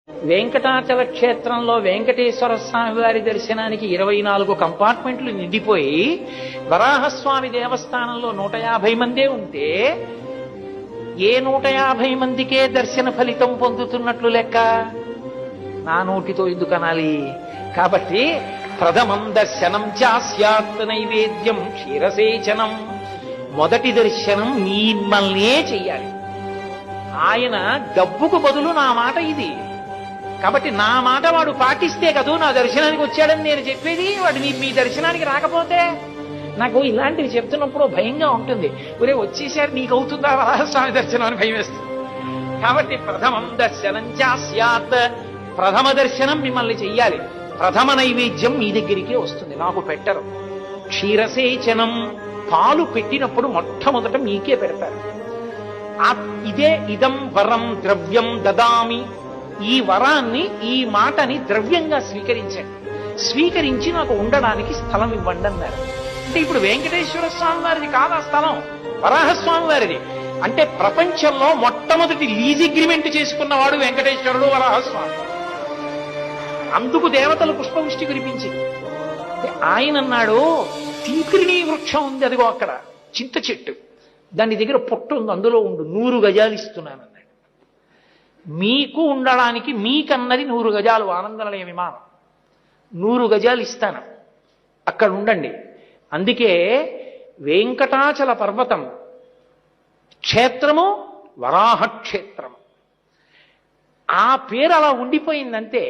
వెంకటాచల క్షేత్రంలో వెంకటేశ్వర స్వామి వారి దర్శనానికి 24 కంపార్ట్మెంట్లు నిండిపోయి వరాహస్వామి దేవస్థానంలో 150 మందే ఉంటే ఏ 150 మందికే దర్శన ఫలితం పొందుతున్నట్లు లెక్క? నా నోటితో ఎందుకు అనాలి? కాబట్టి ప్రథమం దర్శనం చాస్యాత్ నైవేద్యం క్షీరసేచనం. మొదటి దర్శనం మిమ్మల్నే చెయ్యాలి. ఆయన డబ్బుకు బదులు నా మాట ఇది. కాబట్టి నా మాట వాడు పాటిస్తే కదూ నా దర్శనానికి వచ్చాడని నేను చెప్పేది. వాడు మీ దర్శనానికి రాకపోతే నాకు ఇలాంటివి చెప్తున్నప్పుడు భయంగా ఉంటుంది. ఒరే వచ్చేసారి నీకు అవుతుందా వరాహస్వామి దర్శనం అని భయం వేస్తుంది. కాబట్టి ప్రథమం దర్శనం చాస్యాత్, ప్రథమ దర్శనం మిమ్మల్ని చెయ్యాలి. ప్రథమ నైవేద్యం మీ దగ్గరికే వస్తుంది, నాకు పెట్టరు. క్షీరసేచనం, పాలు పెట్టినప్పుడు మొట్టమొదట మీకే పెడతారు. ఇదే ఇదం వరం ద్రవ్యం దదామి, ఈ వరాన్ని ఈ మాటని ద్రవ్యంగా స్వీకరించండి, స్వీకరించి నాకు ఉండడానికి స్థలం ఇవ్వండి అన్నారు. అంటే ఇప్పుడు వెంకటేశ్వర స్వామి వారిది కాదా స్థలం, వరాహస్వామి వారిది. అంటే ప్రపంచంలో మొట్టమొదటి లీజ్ అగ్రిమెంట్ చేసుకున్నవాడు వెంకటేశ్వరుడు వరాహస్వామి. అందుకు దేవతలు పుష్పవృష్టి కురిపించింది. ఆయన అన్నాడు తింకిరిణీ వృక్షం ఉంది, అదిగో అక్కడ చింత చెట్టు, దాని దగ్గర పొట్టు ఉంది, అందులో ఉండు, 100 గజాలు ఇస్తున్నానన్నాడు. మీకు ఉండడానికి మీకన్నది 100 గజాలు ఆనందనిలయ విమానం, 100 గజాలు ఇస్తాను, అక్కడ ఉండండి. అందుకే వెంకటాచల పర్వతం క్షేత్రము వరాహ క్షేత్రము. ఆ పేరు అలా ఉండిపోయిందంతే.